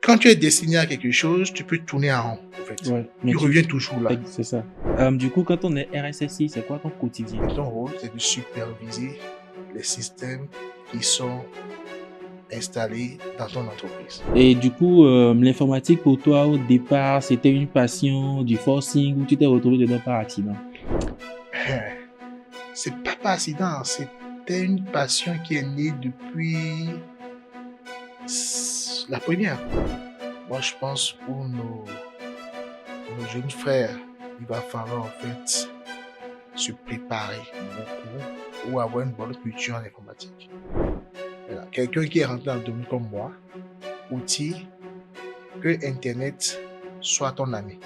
quand tu es destiné à quelque chose, tu peux tourner en rond, en fait. Ouais, Tu reviens toujours là. C'est ça. Du coup, quand on est RSSI, c'est quoi ton quotidien? Ton rôle, c'est de superviser les systèmes qui sont installés dans ton entreprise. Et du coup, l'informatique pour toi, au départ, c'était une passion, du forcing, ou tu t'es retrouvé dedans par accident? C'est pas par accident, c'était une passion qui est née depuis la première. Moi, je pense pour nos jeunes frères, il va falloir en fait se préparer beaucoup ou avoir une bonne culture en informatique. Voilà. Quelqu'un qui est rentré dans le domaine comme moi, outil, que Internet soit ton ami,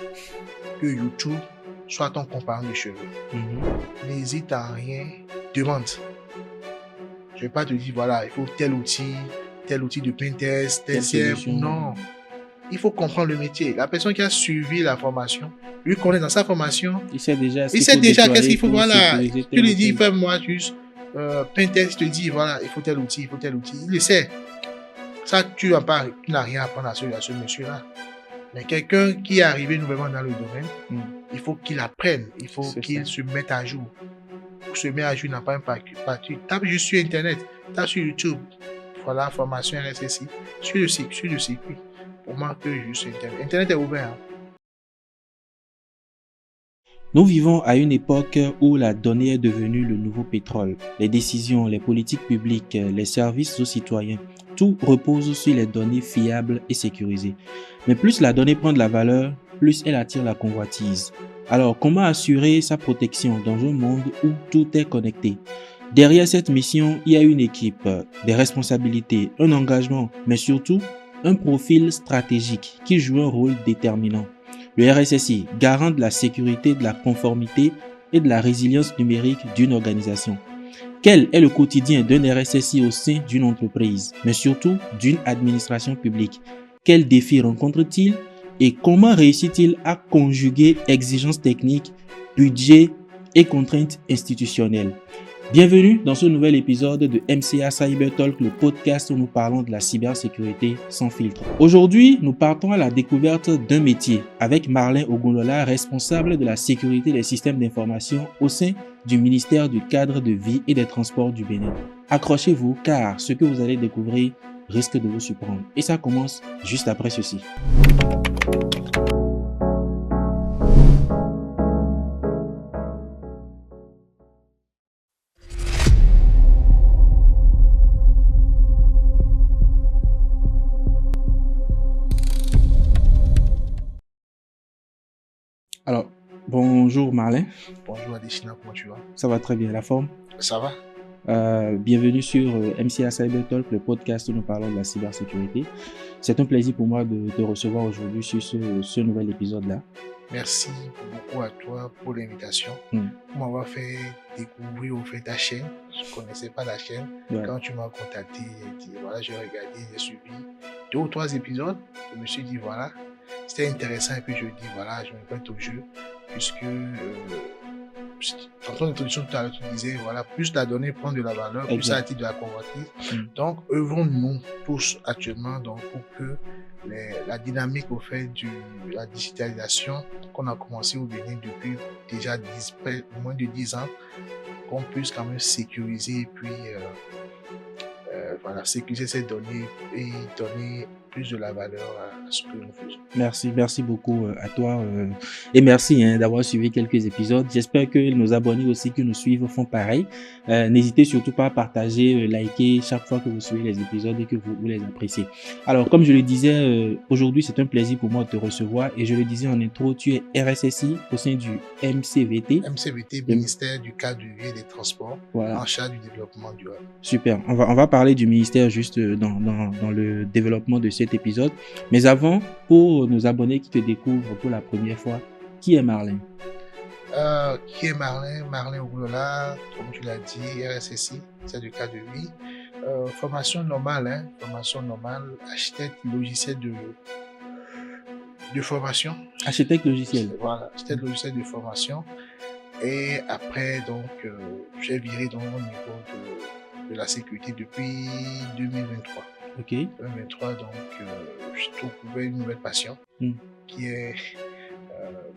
que YouTube soit ton compagnon de cheveux. N'hésite à rien, demande. Je ne vais pas te dire, voilà, il faut tel outil de pentest, tel solution. Non. Il faut comprendre le métier. La personne qui a suivi la formation, lui connaît dans sa formation. Il sait déjà qu'est-ce qu'il faut. Voilà. Tu lui dis, fais-moi juste pentest, tu te dis, voilà, il faut tel outil. Il le sait. Ça, tu n'as rien à apprendre à ce monsieur-là. Mais quelqu'un qui est arrivé nouvellement dans le domaine, il faut qu'il apprenne, il faut qu'il se mette à jour. Pour se mettre à jour, il n'a pas un parti. Tape juste sur Internet, tape sur YouTube. Voilà, formation RSSI. Sur le circuit. Pour moi, que juste Internet. Internet est ouvert. Nous vivons à une époque où la donnée est devenue le nouveau pétrole. Les décisions, les politiques publiques, les services aux citoyens, tout repose sur les données fiables et sécurisées. Mais plus la donnée prend de la valeur, plus elle attire la convoitise. Alors, comment assurer sa protection dans un monde où tout est connecté? Derrière cette mission, il y a une équipe, des responsabilités, un engagement, mais surtout un profil stratégique qui joue un rôle déterminant. Le RSSI, garant de la sécurité, de la conformité et de la résilience numérique d'une organisation. Quel est le quotidien d'un RSSI au sein d'une entreprise, mais surtout d'une administration publique? Quels défis rencontre-t-il et comment réussit-il à conjuguer exigences techniques, budget et contraintes institutionnelles? Bienvenue dans ce nouvel épisode de MCA Cyber Talk, le podcast où nous parlons de la cybersécurité sans filtre. Aujourd'hui, nous partons à la découverte d'un métier avec Marlin Ogunlola, responsable de la sécurité des systèmes d'information au sein du ministère du Cadre de Vie et des Transports du Bénin. Accrochez-vous car ce que vous allez découvrir risque de vous surprendre. Et ça commence juste après ceci. Alors, bonjour Marlin. Bonjour Adesina, comment tu vas? Ça va très bien, la forme? Ça va. Bienvenue sur MCA Cyber Talk, le podcast où nous parlons de la cybersécurité. C'est un plaisir pour moi de te recevoir aujourd'hui sur ce nouvel épisode-là. Merci beaucoup à toi pour l'invitation, pour m'avoir fait découvrir au fait ta chaîne. Je ne connaissais pas la chaîne. Ouais. Quand tu m'as contacté, voilà, j'ai regardé, j'ai suivi 2 ou 3 épisodes. Je me suis dit, voilà, c'était intéressant. Et puis je dis, voilà, je me mets au jeu, puisque dans ton introduction tout à l'heure, tu disais, voilà, plus la donnée prend de la valeur, plus ça attire de la convoitise. Donc, œuvrons-nous tous actuellement donc, pour que la dynamique au fait de la digitalisation qu'on a commencé au Bénin depuis déjà moins de 10 ans, qu'on puisse quand même sécuriser et puis voilà, sécuriser ces données et donner plus de la valeur à ce que nous faisons. Merci beaucoup à toi et merci d'avoir suivi quelques épisodes. J'espère que nos abonnés aussi qui nous suivent font pareil. N'hésitez surtout pas à partager, liker chaque fois que vous suivez les épisodes et que vous les appréciez. Alors, comme je le disais, aujourd'hui, c'est un plaisir pour moi de te recevoir et je le disais en intro, tu es RSSI au sein du MCVT. MCVT, Ministère du Cadre de Vie et des Transports, voilà. En charge du développement durable. Super. On va parler du ministère juste dans le développement de cet épisode. Mais avant, pour nos abonnés qui te découvrent pour la première fois, qui est Marlin? Qui est Marlin? Marlin Ogunlola, comme tu l'as dit, RSSI, c'est du cadre de vie. Formation normale, architecte logiciel de formation. Architecte logiciel. Voilà, architecte logiciel de formation. Et après, donc, j'ai viré donc, au niveau de la sécurité depuis 2023. Ok. 2023, donc, je trouve une nouvelle passion qui est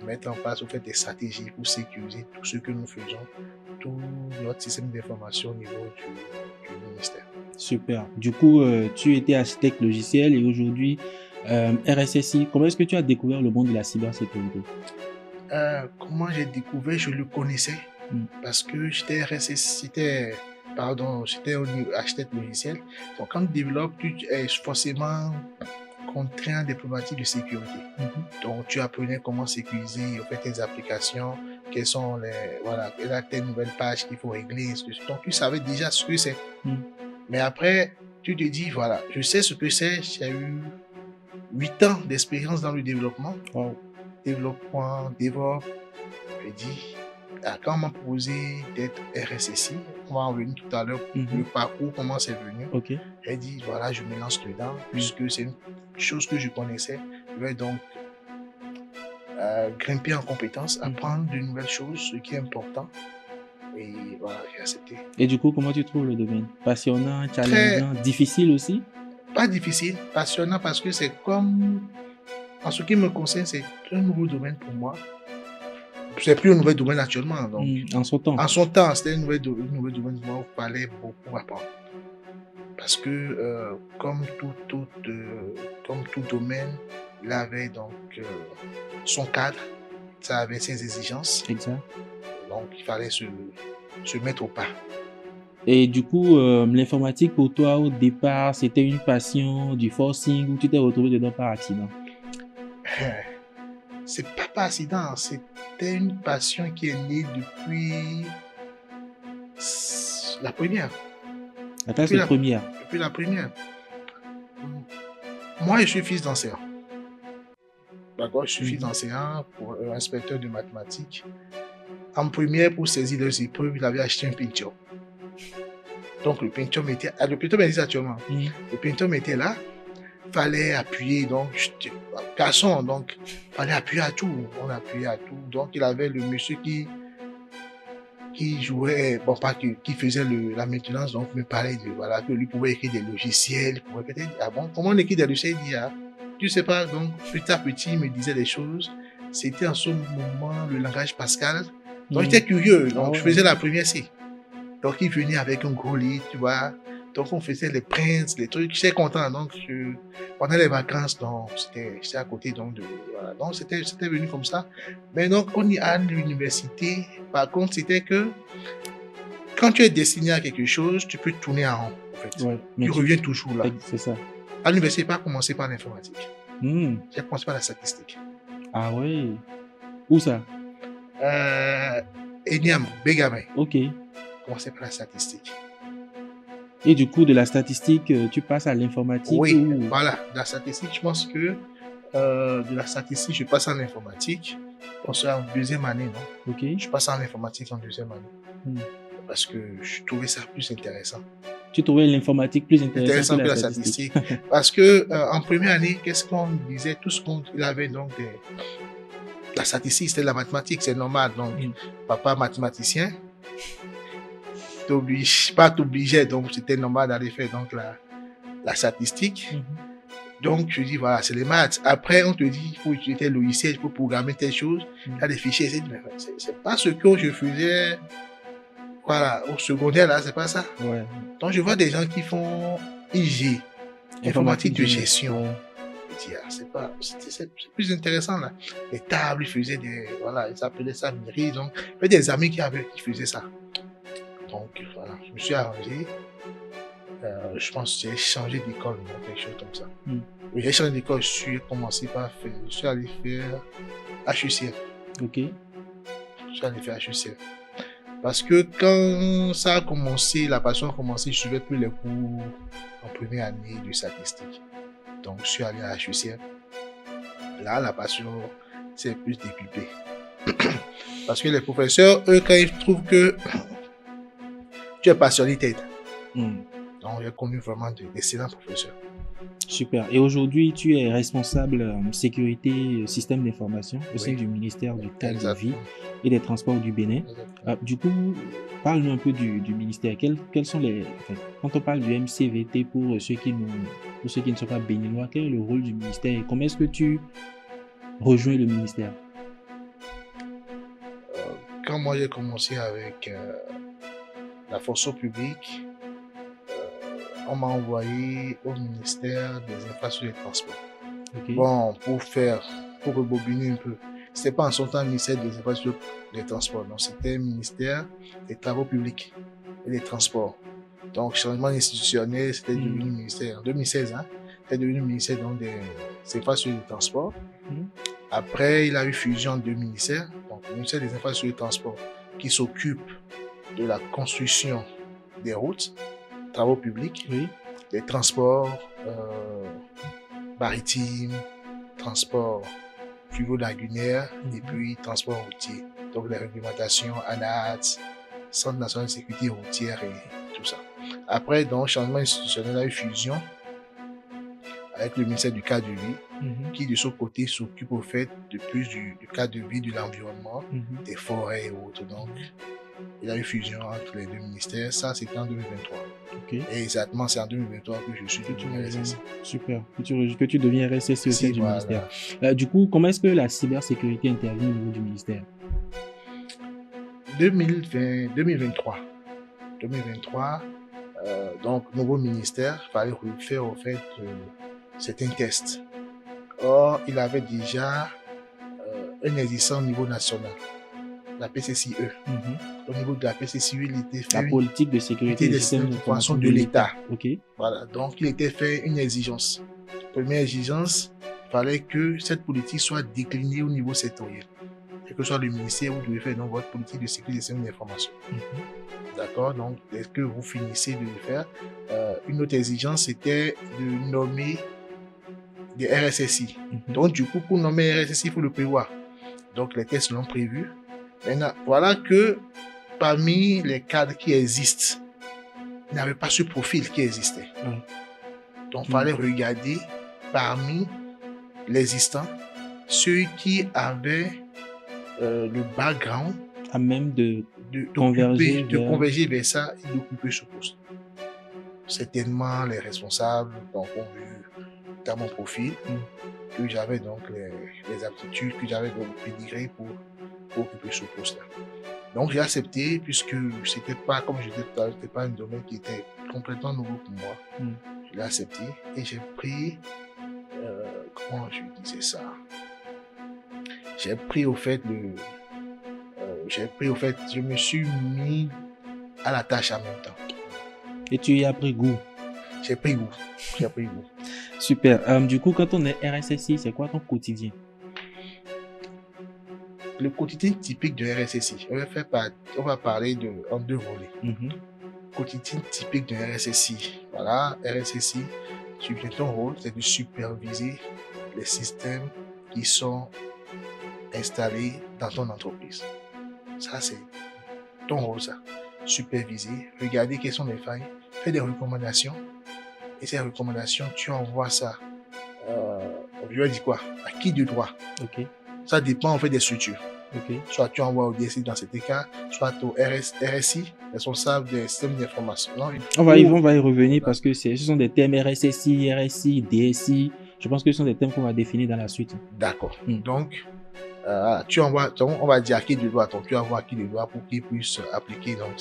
mettre en place, au fait, des stratégies pour sécuriser tout ce que nous faisons, tout notre système d'information au niveau du ministère. Super. Du coup, tu étais architecte logiciel et aujourd'hui RSSI. Comment est-ce que tu as découvert le monde de la cybersécurité? Comment j'ai découvert? Je le connaissais parce que j'étais j'étais architecte logiciel. Donc, quand tu développes, tu es forcément contraint des problématiques de sécurité. Donc, tu apprenais comment sécuriser en fait, tes applications, quelles sont telle nouvelle page qu'il faut régler. Donc, tu savais déjà ce que c'est. Mais après, tu te dis, voilà, je sais ce que c'est. J'ai eu 8 ans d'expérience dans le développement. Wow. Développement, DevOps. Je dis, quand on m'a proposé d'être RSSI, on va en venir tout à l'heure, le parcours, comment c'est venu. Okay. J'ai dit, voilà, je me lance dedans, puisque c'est une chose que je connaissais. Je vais donc grimper en compétences, apprendre de nouvelles choses, ce qui est important. Et voilà, j'ai accepté. Et du coup, comment tu trouves le domaine? Passionnant, challengeant, difficile aussi? Pas difficile, passionnant parce que c'est comme, en ce qui me concerne, c'est un nouveau domaine pour moi. C'est plus un nouvel domaine actuellement. Donc, en son temps. En son temps, c'était un nouvel domaine pour moi où il fallait beaucoup apprendre. Parce que, comme tout domaine, il avait donc son cadre, ça avait ses exigences. Exact. Donc, il fallait se mettre au pas. Et du coup, l'informatique pour toi, au départ, c'était une passion, du forcing, ou tu t'es retrouvé dedans par accident? C'est pas par accident, c'était une passion qui est née depuis la première. La classe de première. Depuis la première. Moi, je suis fils d'enseignant. D'accord, je suis fils d'enseignant pour un inspecteur de mathématiques. En première, pour saisir leurs épreuves, il avait acheté un Pentium. Donc, le Pentium existe actuellement. Le Pentium était là. Il fallait appuyer, donc, garçon, donc, il fallait appuyer à tout. On appuyait à tout. Donc, il avait le monsieur qui jouait, bon, pas qui faisait la maintenance, donc, me parlait de, voilà, que lui pouvait écrire des logiciels. Il pouvait peut-être, ah bon, comment on écrit des logiciels? Il dit, ah, tu sais pas, donc, petit à petit, il me disait des choses. C'était en ce moment le langage Pascal. Donc, j'étais curieux. Donc, je faisais la première C. Donc, il venait avec un gros lit, tu vois. Donc, on faisait les prints, les trucs. J'étais content. Donc, pendant les vacances, donc, j'étais à côté. Donc, voilà. Donc, c'était venu comme ça. Mais donc, on y a à l'université. Par contre, c'était que quand tu es destiné à quelque chose, tu peux tourner en rond. En fait. Ouais, tu reviens toujours là. C'est ça. À l'université, je n'ai pas commencé par l'informatique. J'ai commencé par la statistique. Ah oui. Où ça? Eniam, Bégamin. Ok. J'ai commencé par la statistique. Et du coup, de la statistique, tu passes à l'informatique? Oui, voilà. De la statistique, je pense que de la statistique, je passe en informatique. On sera en deuxième année, non? Ok. Je passe en informatique en deuxième année. Parce que je trouvais ça plus intéressant. Tu trouvais l'informatique plus intéressant que la statistique? Parce que en première année, qu'est-ce qu'on disait? Tout ce qu'on avait donc la statistique, c'était la mathématique, c'est normal. Donc, papa mathématicien, t'obligeais, donc c'était normal d'aller faire donc la statistique. Donc, je dis, voilà, c'est les maths. Après, on te dit, il faut utiliser tel logiciel, il faut programmer telle chose. Il y a des fichiers. C'est pas ce que je faisais, voilà, au secondaire, là, c'est pas ça. Ouais. Donc, je vois des gens qui font IG, informatique de gestion. Je dis, c'est plus intéressant, là. Les tables, ils faisaient ils appelaient ça mairie. Donc, il y avait des amis qui faisaient ça. Donc, voilà, je me suis arrangé. Je pense que j'ai changé d'école, quelque chose comme ça. Oui, j'ai changé d'école, je suis allé faire HECF. Ok. Je suis allé faire HECF. Parce que quand ça a commencé, la passion a commencé, je ne suivais plus les cours en première année de statistique. Donc, je suis allé à HECF. Là, la passion s'est plus décuplée. Parce que les professeurs, eux, quand ils trouvent que tu es passionné, t'aides. Donc, j'ai connu vraiment d'excellents professeurs. Super. Et aujourd'hui, tu es responsable sécurité système d'information au sein Oui, du ministère du cadre de vie exactement. et des transports du Bénin. Exactement. Du coup, parle-nous un peu du ministère. Quels sont les... enfin, quand on parle du MCVT pour ceux qui ne sont pas béninois, quel est le rôle du ministère et comment est-ce que tu rejoins le ministère? Quand moi j'ai commencé avec la fonction publique, on m'a envoyé au ministère des infrastructures et des transports. Ok. Bon, pour rebobiner un peu, c'était pas en son temps le ministère des infrastructures et des transports, non, c'était le ministère des travaux publics et des transports. Donc, changement institutionnel, c'était devenu ministère en 2016, hein, c'était devenu ministère donc, des infrastructures et des transports. Mhm. Après, il a eu fusion de deux ministères, donc le ministère des infrastructures et des transports qui s'occupe de la construction des routes, travaux publics, Oui. des transports maritimes, transports fluviaux-lagunaires et puis transports routiers. Donc les réglementations ANAT, Centre national de sécurité routière et tout ça. Après, donc, changement institutionnel, a eu fusion avec le ministère du cadre de vie, qui de son côté s'occupe au fait de plus du cadre de vie, de l'environnement, des forêts et autres. Donc, il y a eu fusion entre les deux ministères. Ça, c'était en 2023. Ok. Et exactement, c'est en 2023 que je suis devenu RSSI. Super. Que tu deviens RSSI au sein du voilà. ministère. Du coup, comment est-ce que la cybersécurité intervient au niveau du ministère? 2023. Donc, nouveau ministère, il fallait refaire au fait certains tests. Or, il avait déjà un existant au niveau national, la PCCE. Au niveau de la PCCE, il était fait La politique de sécurité des systèmes d'information de l'État. Ok. Voilà, donc il était fait une exigence. Première exigence, il fallait que cette politique soit déclinée au niveau sectoriel. Quel que soit le ministère, vous devez faire donc votre politique de sécurité des systèmes d'information. D'accord, donc est-ce que vous finissez de le faire? Une autre exigence, c'était de nommer des RSSI. Donc du coup, pour nommer RSSI, il faut le prévoir. Donc les tests l'ont prévu. Maintenant, voilà que parmi les cadres qui existent, il n'y avait pas ce profil qui existait. Donc il fallait regarder parmi les existants ceux qui avaient le background à même de converger vers ça et d'occuper ce poste. Certainement, les responsables donc, ont vu dans mon profil que j'avais donc les aptitudes, que j'avais donc le pédigré pour occuper ce poste-là. Donc j'ai accepté puisque c'était pas, comme je disais tout à l'heure, c'était pas un domaine qui était complètement nouveau pour moi. Je l'ai accepté et j'ai pris, comment je disais ça? J'ai pris au fait je me suis mis à la tâche en même temps. Et tu y as pris goût? J'ai pris goût. Super. Du coup, quand on est RSSI, c'est quoi ton quotidien? Le quotidien typique de RSSI, on va parler en deux volets. Quotidien typique de RSSI. Voilà, RSSI, ton rôle, c'est de superviser les systèmes qui sont installés dans ton entreprise. Ça, c'est ton rôle, ça. Superviser, regarder quelles sont les failles, faire des recommandations. Et ces recommandations, tu envoies ça. Je vais dire quoi? À qui de droit? Ça dépend en fait des structures. Soit tu envoies au DSI dans cet cas, soit au RSI, responsable des systèmes d'information. On va y revenir parce que ce sont des thèmes RSSI, RSI, DSI. Je pense que ce sont des thèmes qu'on va définir dans la suite. D'accord. Donc, tu envoies, on va dire à qui de droit, donc tu envoies à qui de droit pour qu'il puisse appliquer donc,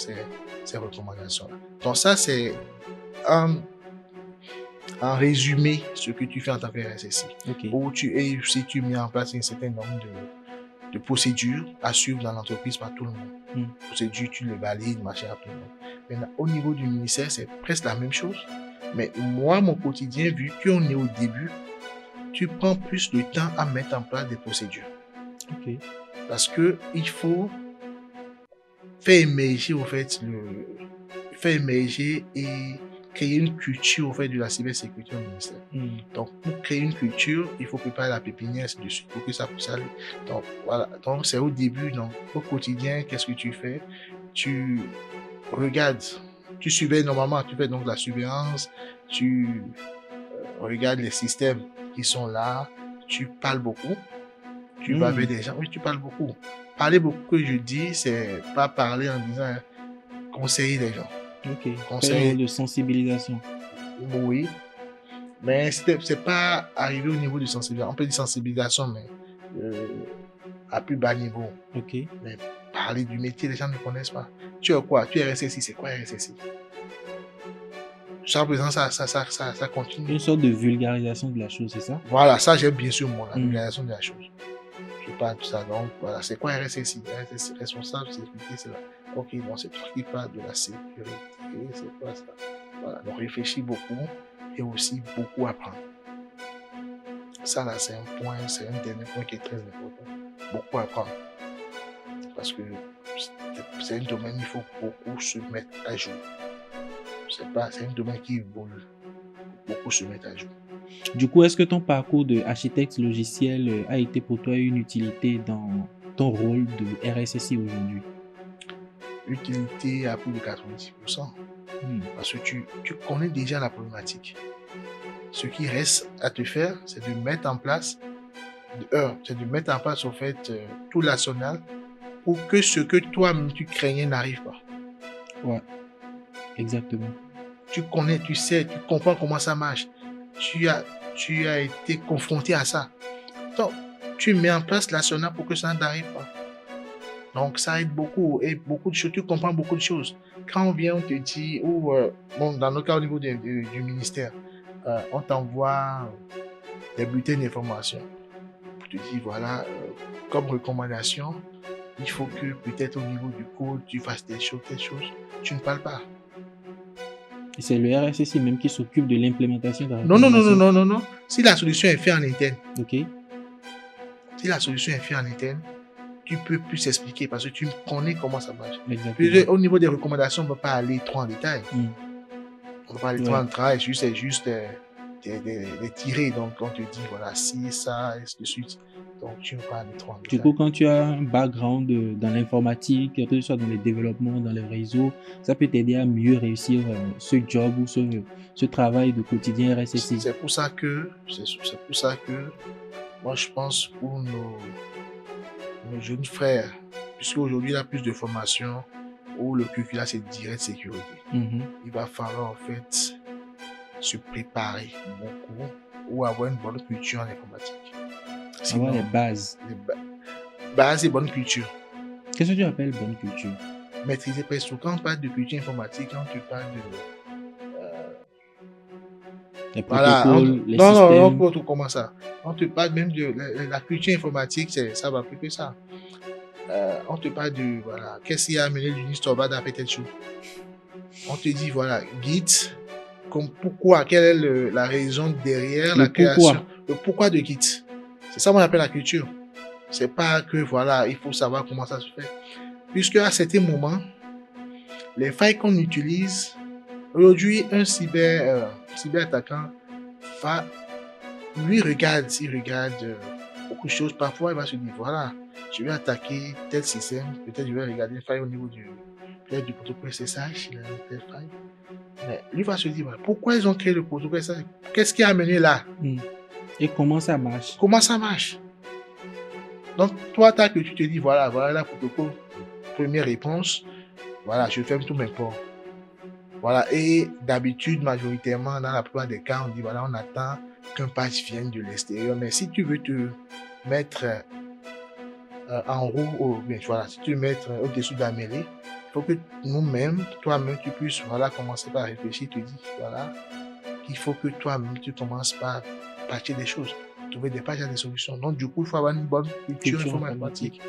ces recommandations-là. Donc ça, c'est en résumé ce que tu fais en tant que RSSI. Si tu mets en place un certain nombre de procédures à suivre dans l'entreprise par tout le monde. Procédures, tu les valides, machin, à tout le monde. Maintenant, au niveau du ministère, c'est presque la même chose. Mais moi, mon quotidien, vu qu'on est au début, tu prends plus de temps à mettre en place des procédures. Parce que il faut faire émerger, au fait, et créer une culture au fait de la cybersécurité au ministère. Donc, pour créer une culture, il faut préparer la pépinière dessus pour que ça puisse aller. Donc, voilà. Donc, c'est au début. Donc, au quotidien, qu'est-ce que tu fais? Tu regardes. Tu surveilles normalement. Tu fais donc la surveillance. Tu regarde les systèmes qui sont là, tu parles beaucoup, tu vas avec des gens, oui, tu parles beaucoup. Parler beaucoup, que je dis, c'est pas parler en disant conseiller les gens. Ok. Faire un Conseiller, rôle de sensibilisation. oui, mais c'est pas arrivé au niveau de sensibilisation. On peut dire sensibilisation, mais à plus bas niveau. Ok. Mais parler du métier, les gens ne connaissent pas. Tu es quoi? Tu es RSSI, c'est quoi RSSI? Jusqu'à présent, ça continue. Une sorte de vulgarisation de la chose, c'est ça? Voilà, ça, j'aime bien sûr moi, la vulgarisation de la chose. Je parle de ça. Donc, voilà, c'est quoi RSSI? RSSI, responsable sécurité, c'est là. Ok, donc c'est toi qui parle de la sécurité, c'est quoi ça? Voilà, donc réfléchis beaucoup et aussi beaucoup apprendre. Ça, là, c'est un point, c'est un dernier point qui est très important. Beaucoup apprendre. Parce que c'est un domaine, il faut beaucoup se mettre à jour. C'est un domaine qui évolue. Beaucoup se mettre à jour. Du coup, est-ce que ton parcours de architecte logiciel a été pour toi une utilité dans ton rôle de RSSI aujourd'hui? Utilité à plus de 90%. Parce que tu connais déjà la problématique. Ce qui reste à te faire, c'est de mettre en place, au fait tout l'arsenal pour que ce que toi-même tu craignais n'arrive pas. Ouais, exactement. Tu connais, tu sais, tu comprends comment ça marche. Tu as été confronté à ça. Donc, tu mets en place l'arsenal pour que ça n'arrive pas. Donc, ça aide beaucoup. Et beaucoup de choses, tu comprends beaucoup de choses. Quand on vient, on te dit, ou dans nos cas au niveau du ministère, on t'envoie des bulletins d'information. Pour te dire, voilà, comme recommandation, il faut que peut-être au niveau du code, tu fasses telle chose. Tu ne parles pas. Et c'est le RSSI même qui s'occupe de l'implémentation de la Non. recommandation. Si la solution est faite en interne, Ok. si la solution est faite en interne, tu peux plus expliquer parce que tu connais comment ça marche. Exactement. Puis, au niveau des recommandations, on ne va pas aller trop en détail. On ne va pas aller trop en détail, c'est juste des tirés. Donc, on te dit, voilà, si, ça, et ainsi de suite. Donc, tu ne vas pas aller trop en détail. Du coup, quand tu as un background dans l'informatique, que ce soit dans les développements, dans les réseaux, ça peut t'aider à mieux réussir ce job ou ce travail de quotidien RSSI. C'est pour ça que, moi, je pense pour nos jeunes frères, puisque aujourd'hui, il y a plus de formation où le curriculum, c'est direct sécurité. Il va falloir, en fait, se préparer beaucoup ou avoir une bonne culture en informatique. Sinon, avoir les bases. Bases et bonne culture. Qu'est-ce que tu appelles bonne culture? Maîtriser presque tout. Quand on parle de culture informatique, quand tu parles de les protocoles, les systèmes. Non, pas tout comment ça. On te parle même de la culture informatique, ça va plus que ça. On te parle de, voilà, qu'est-ce qui a amené l'Unix Torvald à faire telle chose. On te dit, voilà, Git, pourquoi, quelle est la raison derrière la création, le pourquoi de Git. C'est ça qu'on appelle la culture. C'est pas que, voilà, il faut savoir comment ça se fait. Puisque à certains moments, les failles qu'on utilise, aujourd'hui, un cyberattaquant il regarde beaucoup de choses. Parfois, il va se dire, voilà, je vais attaquer tel système, peut-être je vais regarder une faille au niveau du protocole SSH, il a une telle faille. Mais lui va se dire, voilà, pourquoi ils ont créé le protocole SSH? Qu'est-ce qui a amené là? Et comment ça marche? Donc, toi, que tu te dis, voilà le protocole, première réponse, voilà, je ferme tous mes ports. Voilà, et d'habitude, majoritairement, dans la plupart des cas, on dit, voilà, on attend qu'un patch vienne de l'extérieur. Mais si tu veux te mettre en roue, voilà, si tu veux mettre au-dessous de la mêlée, il faut que nous-mêmes, toi-même, tu puisses, voilà, commencer par réfléchir, te dire, voilà, qu'il faut que toi-même, tu commences par patcher des choses, trouver des pages à des solutions. Donc, du coup, il faut avoir une bonne culture informatique.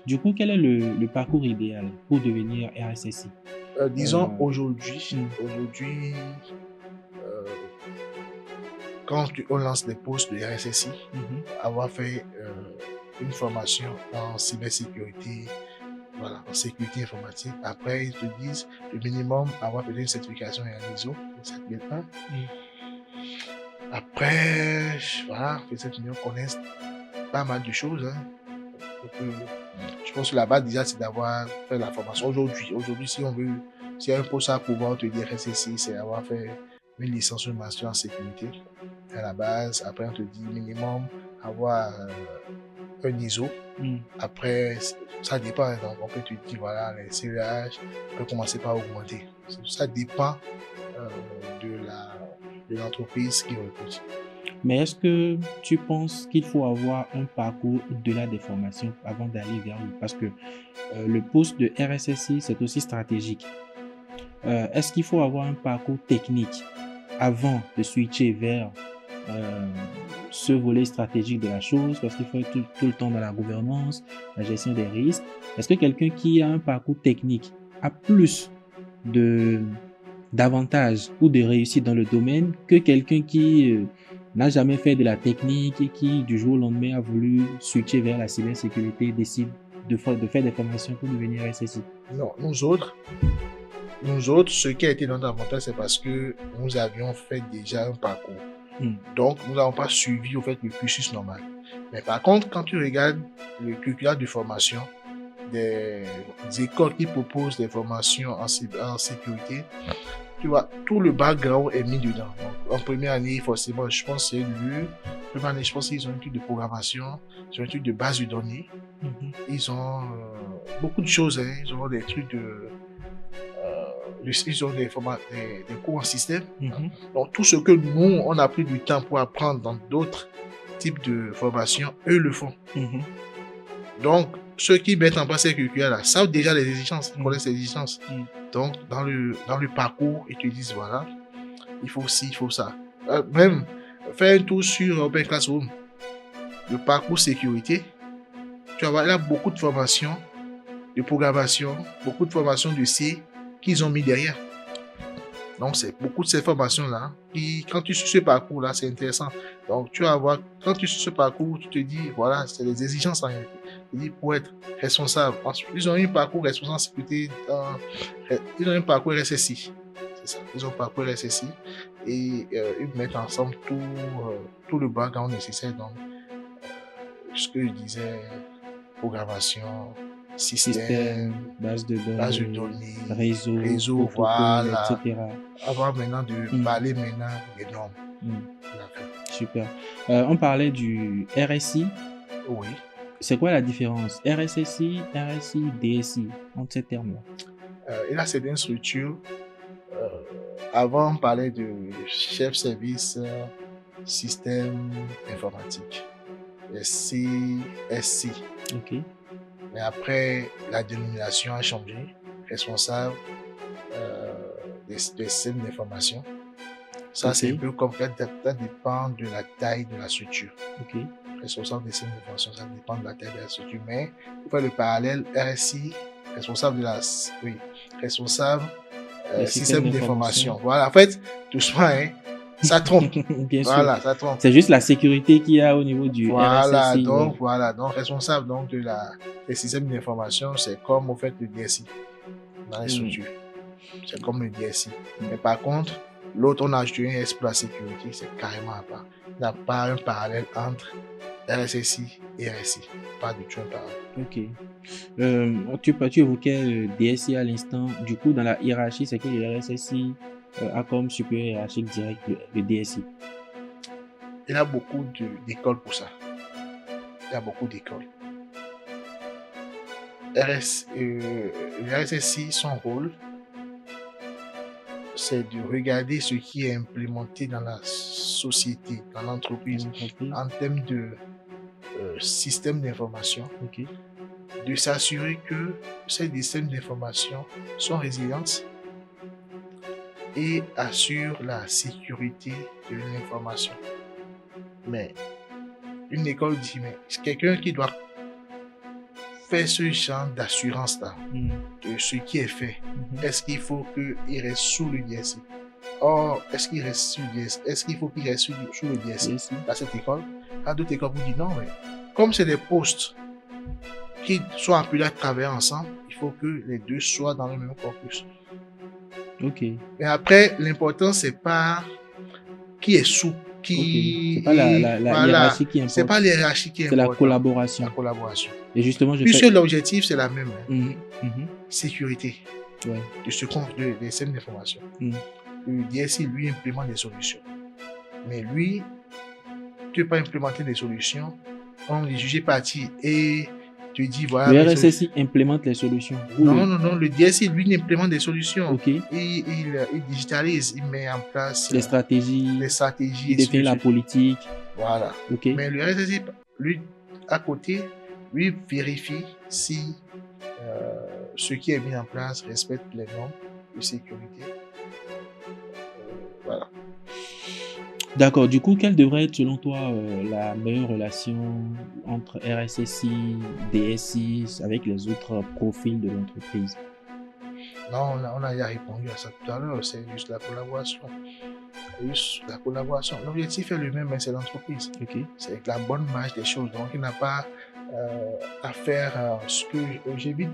Du coup, quel est le parcours idéal pour devenir RSSI? Disons, aujourd'hui, quand on lance des postes de RSSI, avoir fait une formation en cybersécurité, voilà, en sécurité informatique. Après, ils te disent le minimum, avoir peut-être une certification en ISO 7001. Après, voilà, peut-être qu'on connaisse pas mal de choses. Donc, je pense que la base déjà, c'est d'avoir fait la formation. Aujourd'hui, si on veut, s'il y a un poste à pouvoir te dire RSSI, c'est avoir fait une licence, une master en sécurité à la base. Après, on te dit minimum avoir un ISO. Après, ça dépend. Donc, on peut te dire, voilà, les CEH peuvent commencer par augmenter. Ça dépend de l'entreprise qui recrute. Mais est-ce que tu penses qu'il faut avoir un parcours au-delà des formations avant d'aller vers lui? Parce que le poste de RSSI, c'est aussi stratégique. Est-ce qu'il faut avoir un parcours technique avant de switcher vers ce volet stratégique de la chose? Parce qu'il faut être tout le temps dans la gouvernance, la gestion des risques. Est-ce que quelqu'un qui a un parcours technique a plus d'avantages ou de réussite dans le domaine que quelqu'un qui n'a jamais fait de la technique et qui, du jour au lendemain, a voulu switcher vers la cybersécurité, décide de faire des formations pour devenir RSSI? Non, nous autres, ce qui a été notre avantage, c'est parce que nous avions fait déjà un parcours. Donc, nous n'avons pas suivi au fait le cursus normal. Mais par contre, quand tu regardes le curriculum de formation des écoles qui proposent des formations en sécurité, tu vois, tout le background est mis dedans. Donc, en première année, forcément, je pense que c'est première année, je pense qu'ils ont une étude de programmation, ils ont une étude de base de données. Ils ont beaucoup de choses, hein. Ils ont des trucs ils ont des cours en système. Donc, tout ce que nous, on a pris du temps pour apprendre dans d'autres types de formations, eux le font. Donc, ceux qui mettent en place ces curricula-là savent déjà les exigences, ils connaissent les exigences. Donc, dans le parcours, ils te disent, voilà, il faut ci, il faut ça. Même, faire un tour sur Open Classroom, le parcours sécurité, tu vas voir, il y a beaucoup de formations de programmation, beaucoup de formations de C qu'ils ont mis derrière. Donc, c'est beaucoup de ces formations-là qui, quand tu suis ce parcours-là, c'est intéressant. Donc, tu vas voir, quand tu suis ce parcours, tu te dis, voilà, c'est les exigences en réalité. Tu dis, pour être responsable. Ils ont un parcours responsable en sécurité, ils ont un parcours RSSI. C'est ça. Ils ont un parcours RSSI et ils mettent ensemble tout le background nécessaire. Donc, ce que je disais, programmation, système, base de données, réseau, voilà, etc. Avant maintenant de parler maintenant des normes. Super. On parlait du RSI. Oui. C'est quoi la différence? RSSI, RSI, DSI, entre ces termes-là? Et là, c'est une structure. Avant, on parlait de chef service système informatique. SI. Ok. Mais après, la dénomination a changé. Responsable des systèmes d'information. Ça, c'est un peu comme ça dépend de la taille de la structure. Ok. Responsable des systèmes d'information, ça dépend de la taille de la structure. Mais pour faire le parallèle, RSI, responsable responsable système d'information. Voilà, en fait, doucement, hein, ça trompe. Bien voilà, sûr. Ça trompe. C'est juste la sécurité qu'il y a au niveau du RSSI. Donc, responsable donc, des systèmes d'information, c'est comme au fait le DSI dans les structures. C'est comme le DSI. Mais par contre, l'autre, on a ajouté un S pour la sécurité, c'est carrément à part. Il n'y a pas un parallèle entre RSSI et RSI. Pas du tout un parallèle. Ok. Tu évoquais le DSI à l'instant. Du coup, dans la hiérarchie, c'est que le RSSI a comme supérieur hiérarchique direct le DSI. Il y a beaucoup d'écoles pour ça. Il y a beaucoup d'écoles. Le RSSI, son rôle, c'est de regarder ce qui est implémenté dans la société, dans l'entreprise, en termes de système d'information, de s'assurer que ces systèmes d'information sont résilients et assurent la sécurité de l'information. Mais une école dit, mais c'est quelqu'un qui doit faire ce genre d'assurance-là, de ce qui est fait. Est-ce qu'il faut qu'il reste sous le DSI? Or, est-ce qu'il reste sous le DSI? Est-ce qu'il faut qu'il reste sous le DSI à cette école? À d'autres écoles, vous dites non, mais comme c'est des postes qui sont appelés à travailler ensemble, il faut que les deux soient dans le même corpus. Ok. Mais après, l'important, c'est pas qui est sous. C'est pas la hiérarchie qui est importante. C'est pas la hiérarchie qui est importante. C'est la collaboration. La collaboration. Et justement, puisque l'objectif, c'est la même. Sécurité. Ouais. Des systèmes d'information. le DSI, lui, implémente des solutions. Mais lui, tu ne peux pas implémenter des solutions, on est jugé parti et tu dis voilà. Le RSSI implémente les solutions. Non, le DSI, lui, implémente des solutions. Ok. Il digitalise, il met en place les stratégies, il définit la politique. Voilà. Ok. Mais le RSSI, lui, à côté, lui vérifie si ce qui est mis en place respecte les normes de sécurité. Voilà. D'accord. Du coup, quelle devrait être selon toi la meilleure relation entre RSSI, DSI avec les autres profils de l'entreprise? Non, on a déjà répondu à ça tout à l'heure. C'est juste la collaboration. L'objectif est le même, mais c'est l'entreprise. Okay. C'est la bonne marche des choses. Donc, il n'a pas à faire ce que j'évite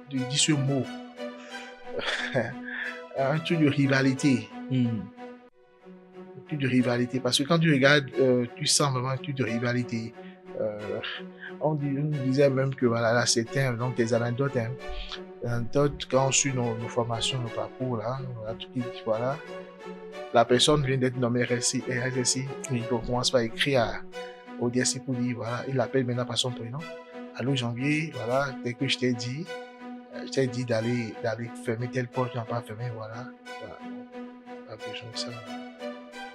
de dire ce mot. Un truc de rivalité. Un truc de rivalité. Parce que quand tu regardes, tu sens vraiment un truc de rivalité. On disait même que voilà, là, c'était donc des anecdotes. Quand on suit nos formations, nos parcours, là, voilà, la personne vient d'être nommée RSSI. Oui. Donc, on commence par écrire au DSI pour dire, voilà, il l'appelle maintenant par son prénom. Allô, Janvier, voilà, dès que je t'ai dit d'aller fermer telle porte, tu n'as pas fermé, voilà. Pas besoin de ça.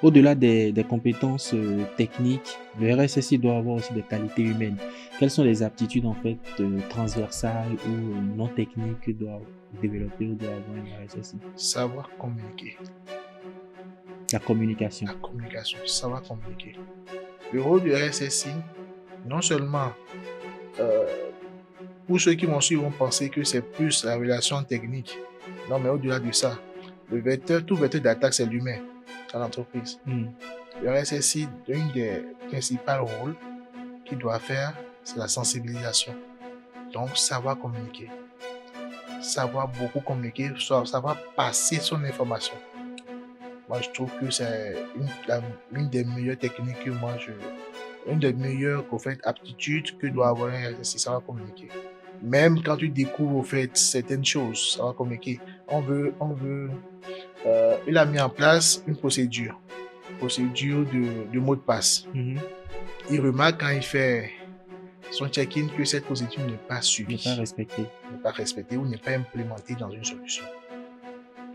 Au-delà des compétences techniques, le RSSI doit avoir aussi des qualités humaines. Quelles sont les aptitudes en fait transversales ou non techniques que doit développer ou doit avoir un RSSI? Savoir communiquer. La communication. La communication, savoir communiquer. Le rôle du RSSI, non seulement pour ceux qui m'ont suivi vont penser que c'est plus la relation technique. Non, mais au-delà de ça, tout vecteur d'attaque, c'est l'humain dans l'entreprise. Le RSSI, l'un des principaux rôles qu'il doit faire, c'est la sensibilisation. Donc, savoir communiquer. Savoir beaucoup communiquer, savoir passer son information. Moi, je trouve que c'est une des meilleures techniques que une des meilleures aptitudes que doit avoir un RSSI, savoir communiquer. Même quand tu découvres au fait certaines choses, savoir communiquer. Il a mis en place une procédure de mot de passe. Il remarque quand il fait son check-in que cette procédure n'est pas suivie, n'est pas respectée ou n'est pas implémentée dans une solution.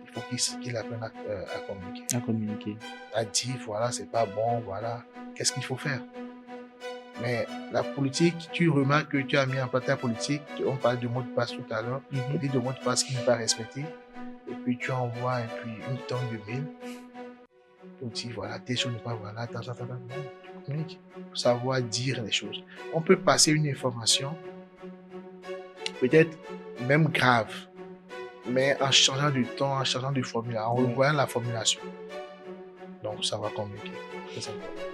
Il faut qu'il apprenne à communiquer. À dire, voilà, c'est pas bon, voilà, qu'est-ce qu'il faut faire. Mais la politique, tu remarques que tu as mis en place ta politique, on parle de mot de passe tout à l'heure, on dit de mot de passe qui n'est pas respecté, et puis tu envoies une tonne de mails, on dit voilà, tes choses ne pas, voilà, tu communiques, pour savoir dire les choses. On peut passer une information, peut-être même grave, mais en changeant de ton, en changeant de formule, en revoyant la formulation. Donc, ça va communiquer.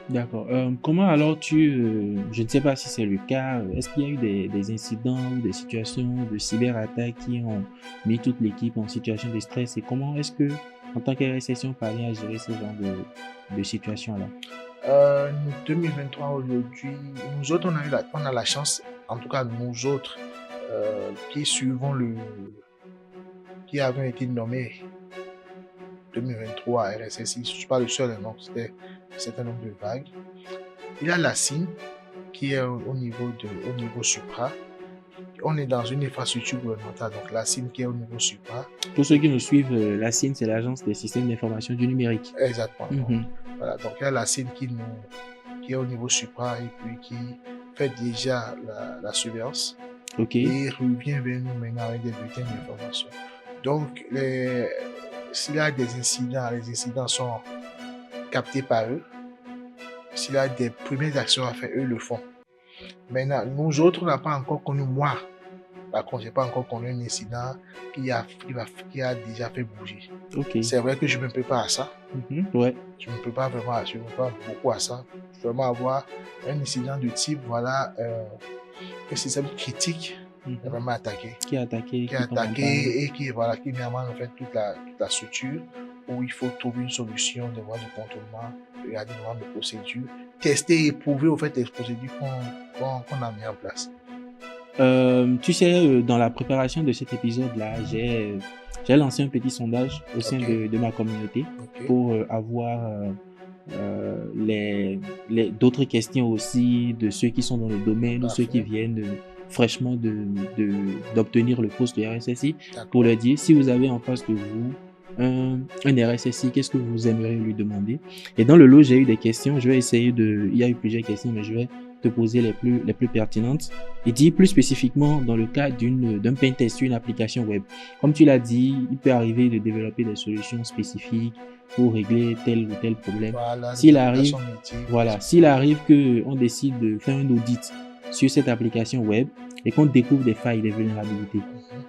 D'accord. Comment alors je ne sais pas si c'est le cas, est-ce qu'il y a eu des incidents ou des situations de cyberattaque qui ont mis toute l'équipe en situation de stress et comment est-ce que, en tant qu'RSSI, on parvient à gérer ce genre de situation-là? 2023 aujourd'hui, nous autres, on a la chance, en tout cas nous autres, qui avons été nommés 2023 RSSI, je ne suis pas le seul, non, c'était un certain nombre de vagues. Il y a la CIN qui est au niveau supra. On est dans une infrastructure gouvernementale, donc la CIN qui est au niveau supra. Pour ceux qui nous suivent, la CIN, c'est l'Agence des systèmes d'information du numérique. Exactement. Voilà, donc il y a la CIN qui est au niveau supra et puis qui fait déjà la surveillance. Okay. Et revient vers nous maintenant avec des bulletins d'information. Donc, s'il y a des incidents, les incidents sont captés par eux. S'il y a des premières actions à faire, eux le font. Maintenant, nous autres, on n'a pas encore connu, moi, par contre, je n'ai pas encore connu un incident qui a déjà fait bouger. Okay. C'est vrai que je me prépare à ça. Ouais. Je me prépare beaucoup à ça. Vraiment avoir un incident de type, voilà, un système critique. Vraiment attaqué. Qui a attaqué et qui met en main en fait toute la structure où il faut trouver une solution de voie de contournement, regarder le nombre de procédures, tester et éprouver au fait les procédures qu'on a mis en place. Tu sais, dans la préparation de cet épisode-là, j'ai j'ai lancé un petit sondage au sein Ok. de ma communauté Ok. pour avoir d'autres questions aussi de ceux qui sont dans le domaine ou ceux qui Parfait. viennent fraîchement d'obtenir le poste de RSSI, pour D'accord. leur dire si vous avez en face de vous un RSSI, qu'est-ce que vous aimeriez lui demander. Et dans le lot, j'ai eu des questions. Je vais essayer il y a eu plusieurs questions, mais je vais te poser les plus pertinentes. Et dit plus spécifiquement dans le cas d'un pentest sur une application web. Comme tu l'as dit, il peut arriver de développer des solutions spécifiques pour régler tel ou tel problème. Voilà, S'il les arrive, applications métiers. voilà, s'il arrive qu'on décide de faire un audit sur cette application web et qu'on découvre des failles, des vulnérabilités,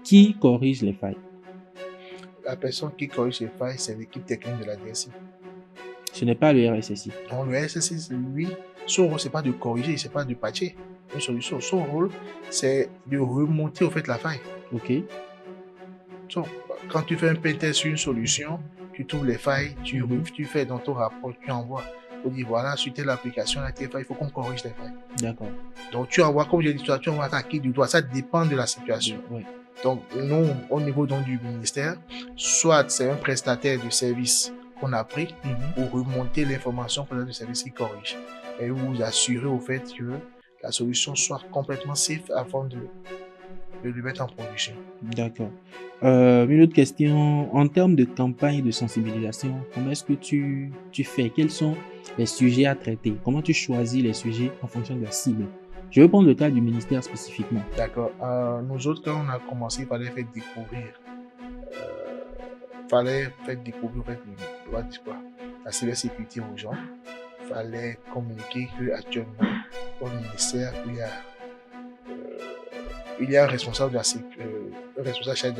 qui corrige les failles? La personne qui corrige les failles, c'est l'équipe technique de la DSI. Ce n'est pas le RSSI. Donc le RSSI, lui, son rôle, c'est pas de corriger, c'est pas de patcher une solution. Son rôle, c'est de remonter au fait la faille. Ok. Donc, quand tu fais un pentest sur une solution, tu trouves les failles, tu fais dans ton rapport, tu envoies. Tu dis voilà, sur telle application, là, tes failles, il faut qu'on corrige les failles. D'accord. Donc tu envoies, comme j'ai dit, tu envoies à qui du doigt. Ça dépend de la situation. Ouais. Donc nous, au niveau donc, du ministère, soit c'est un prestataire de service qu'on a pris pour remonter l'information pour le service qui corrige. Et vous assurer au fait que la solution soit complètement safe avant de le mettre en production. D'accord. Une autre question, en termes de campagne de sensibilisation, comment est-ce que tu fais? Quels sont les sujets à traiter? Comment tu choisis les sujets en fonction de la cible? Je vais prendre le cas du ministère spécifiquement. D'accord. Nous autres, quand on a commencé, il fallait faire découvrir la cybersécurité aux gens. Il fallait communiquer qu'actuellement, au ministère, il y a un responsable de la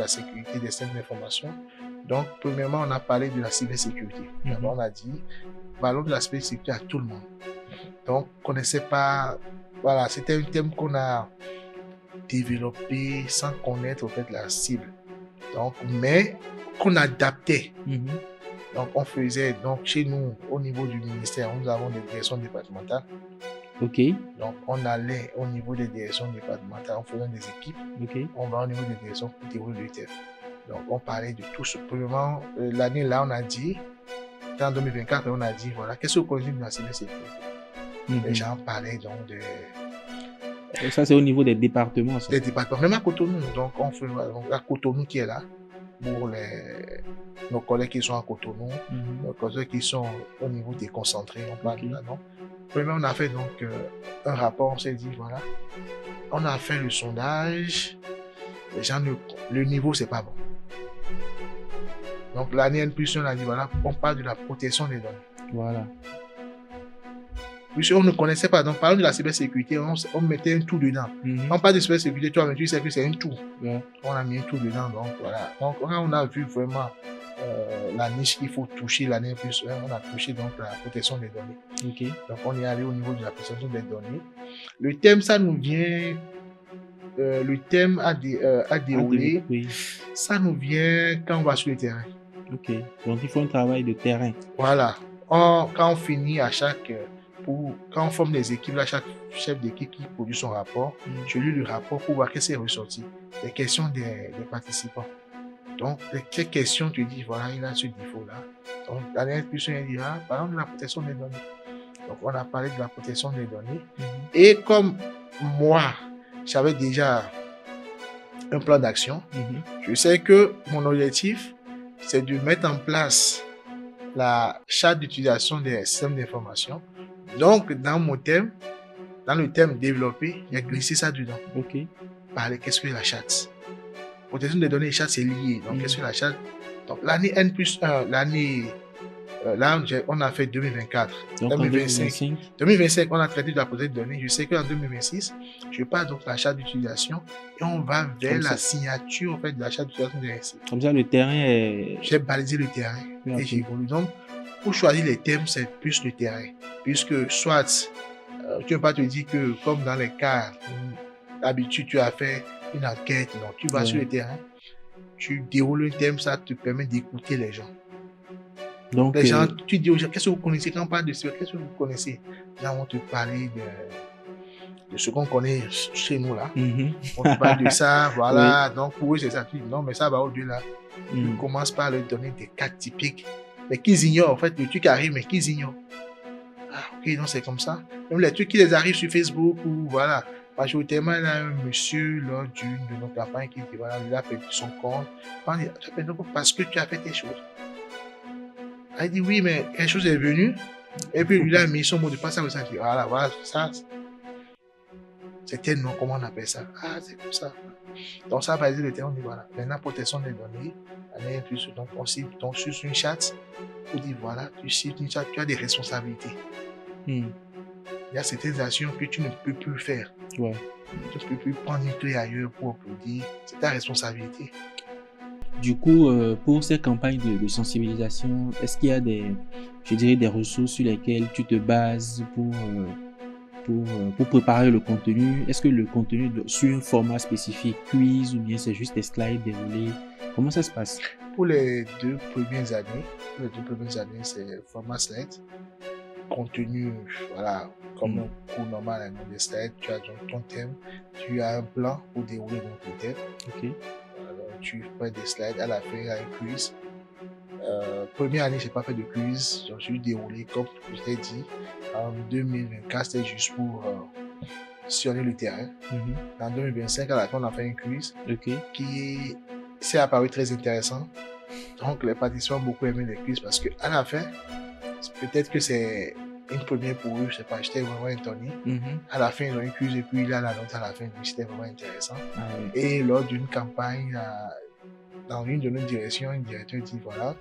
sécurité des systèmes d'information. Donc, premièrement, on a parlé de la cybersécurité. D'abord, on a dit, parlons de la cybersécurité à tout le monde. Donc, on ne connaissait pas. Voilà, c'était un thème qu'on a développé sans connaître au fait la cible. Donc, mais qu'on adaptait. Donc, on faisait, donc chez nous, au niveau du ministère, nous avons des directions départementales. Ok. Donc, on allait au niveau des directions départementales, on faisait des équipes. Ok. On va au niveau des directions pour dérouler le thème. Donc, on parlait de tout ce. Premièrement, l'année là, on a dit, en 2024, on a dit, voilà, qu'est-ce que vous connaissez de la cybersécurité? Les gens parlaient donc de. Et ça, c'est au niveau des départements, ça. Des départements, même à Cotonou. Donc, on fait la Cotonou qui est là pour nos collègues qui sont à Cotonou, nos collègues qui sont au niveau déconcentré. On parle de là, non? Premièrement, on a fait donc un rapport. On s'est dit, voilà, on a fait le sondage. Les gens, le niveau, c'est pas bon. Donc, l'année N+1, on a dit, voilà, on parle de la protection des données. Voilà. Puisqu'on ne connaissait pas, donc parlons de la cybersécurité, on mettait un tout dedans. On parle de cybersécurité, toi, tu sais que c'est un tout. On a mis un tout dedans, donc voilà. Donc, quand on a vu vraiment la niche qu'il faut toucher l'année N+1, on a touché donc la protection des données. Donc, on est allé au niveau de la protection des données. Le thème, ça nous vient, le thème à dérouler, ça nous vient quand on va sur le terrain. Ok, donc il faut un travail de terrain. Voilà. Quand on finit à chaque... quand on forme des équipes, là, chaque chef d'équipe qui produit son rapport, je lis le rapport pour voir qu'est-ce qui est ressorti. Les questions des participants. Donc, les questions, tu dis, voilà, il a ce défaut-là. Donc, la dernière question, il dira, parlons de la protection des données. Donc, on a parlé de la protection des données. Et comme moi, j'avais déjà un plan d'action, je sais que mon objectif, c'est de mettre en place la charte d'utilisation des systèmes d'information. Donc, dans mon thème, dans le thème développé, il y a glissé ça dedans. Ok. Parler, qu'est-ce que la charte? Protection des données et charte, c'est lié. Donc, qu'est-ce que la charte? Donc, l'année N+1, l'année, là, on a fait 2024. Donc, 2025. 2025, on a traité de la protection des données. Je sais qu'en 2026, je parle donc de la charte d'utilisation et on va vers la signature en fait, de la charte d'utilisation des RSI. Comme ça, le terrain est... J'ai balisé le terrain et j'évolue. Donc, pour choisir les thèmes, c'est plus le terrain. Puisque soit, tu ne peux pas te dire que comme dans les cas, d'habitude, tu as fait une enquête, non, tu vas sur le terrain, tu déroules un thème, ça te permet d'écouter les gens. Donc, les gens, tu dis aux gens, qu'est-ce que vous connaissez? Quand on parle de ça, qu'est-ce que vous connaissez? Les gens vont te parler de ce qu'on connaît chez nous là. On te parle de ça, voilà. Donc, pour eux, c'est ça. Tu dis, non, mais ça va au-delà. Tu commences par leur donner des cas typiques, mais qu'ils ignorent. En fait, le truc arrive, mais qu'ils ignorent. Ah, ok, donc c'est comme ça. Même les trucs qui les arrivent sur Facebook ou voilà. Majoritairement, il y a un monsieur lors d'une de nos campagnes qui dit voilà, il a perdu son compte. On dit, tu as perdu ton compte parce que tu as fait tes choses. Elle dit oui, mais quelque chose est venu. Et puis lui a mis son mot de passe. Ça dit voilà, ça. C'était non, comment on appelle ça? Ah, c'est comme ça. Donc ça va dire le terme, on dit voilà. Maintenant, protection des données. Donc on cible donc sur une chat. On dit voilà, tu cibles une chat, tu as des responsabilités. Il y a certaines actions que tu ne peux plus faire. Ouais. Tu ne peux plus prendre une clé ailleurs pour dire c'est ta responsabilité. Du coup, pour ces campagnes de sensibilisation, est-ce qu'il y a des ressources sur lesquelles tu te bases pour préparer le contenu? Est-ce que le contenu sur un format spécifique, quiz, ou bien c'est juste des slides déroulés? Comment ça se passe? Pour les deux premières années, c'est format slide. Contenu, voilà, comme un cours normal avec des slides, tu as donc ton thème, tu as un plan pour dérouler ton thème. Ok. Alors, tu fais des slides, à la fin, il y a un quiz. Première année, je n'ai pas fait de quiz, je suis déroulé comme je t'ai dit. En 2024, c'était juste pour sillonner le terrain. En 2025, à la fin, on a fait un quiz qui s'est apparu très intéressant. Donc, les participants ont beaucoup aimé les quiz parce qu'à la fin, peut-être que c'est une première pour eux, je sais pas, j'étais vraiment étonné. À la fin, ils ont eu un quiz et puis il a la note à la fin, c'était vraiment intéressant. Et lors d'une campagne, dans une de nos directions, un directeur dit voilà,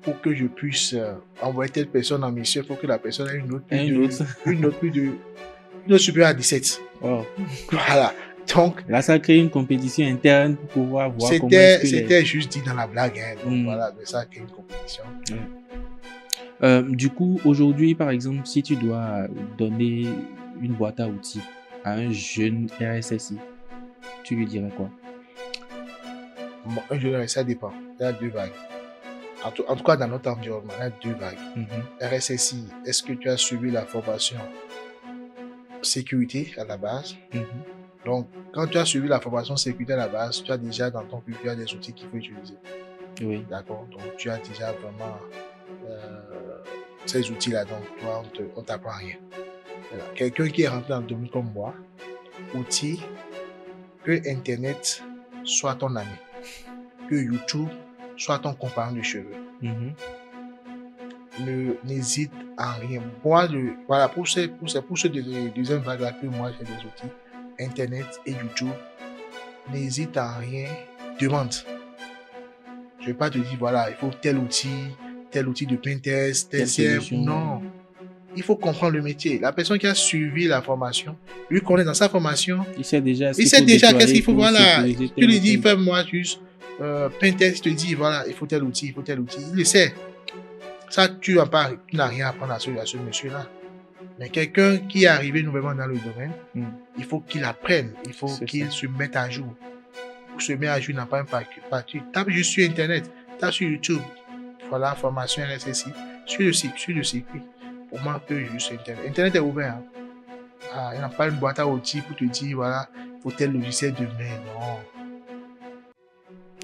pour que je puisse envoyer telle personne en mission, il faut que la personne ait une note supérieure à 17. Oh. Voilà. Donc, là, ça crée une compétition interne pour pouvoir voir comment c'était juste dit dans la blague. Hein. Donc, voilà, mais ça crée une compétition. Du coup, aujourd'hui, par exemple, si tu dois donner une boîte à outils à un jeune RSSI, tu lui dirais quoi? Bon, un jeune RSSI, ça dépend. Il y a deux vagues. En tout cas, dans notre environnement, il y a deux vagues. RSSI, est-ce que tu as suivi la formation sécurité à la base? Donc, quand tu as suivi la formation sécurité à la base, tu as déjà dans ton curriculum des outils qu'il faut utiliser. Oui. D'accord. Donc, tu as déjà vraiment ces outils-là. Donc, toi, on ne t'apprend rien. Voilà. Quelqu'un qui est rentré dans le domaine comme moi, outils, que Internet soit ton ami, que YouTube soit ton compagnon de cheveux. N'hésite en rien. Moi, voilà, pour ceux de deuxième vague là que moi j'ai des outils, Internet et YouTube, n'hésite en rien, demande. Je ne vais pas te dire, voilà, il faut tel outil de pentest, tel solution. Non. Il faut comprendre le métier. La personne qui a suivi la formation, lui connaît dans sa formation. Il sait déjà qu'est-ce qu'il faut. Voilà. Tu lui dis, fais-moi juste pentest, il te dit, voilà, il faut tel outil. Il le sait. Ça, tu n'as rien à apprendre à ce monsieur-là. Mais quelqu'un qui est arrivé nouvellement dans le domaine, il faut qu'il apprenne, il faut qu'il se mette à jour. Pour se mettre à jour, il n'a pas un parti. Tape juste sur Internet, tape sur YouTube. Voilà, formation RSSI. Suis le circuit. Pour moi, que juste Internet. Internet est ouvert. Hein. Il n'y a pas une boîte à outils pour te dire, voilà, il faut tel logiciel demain. Non.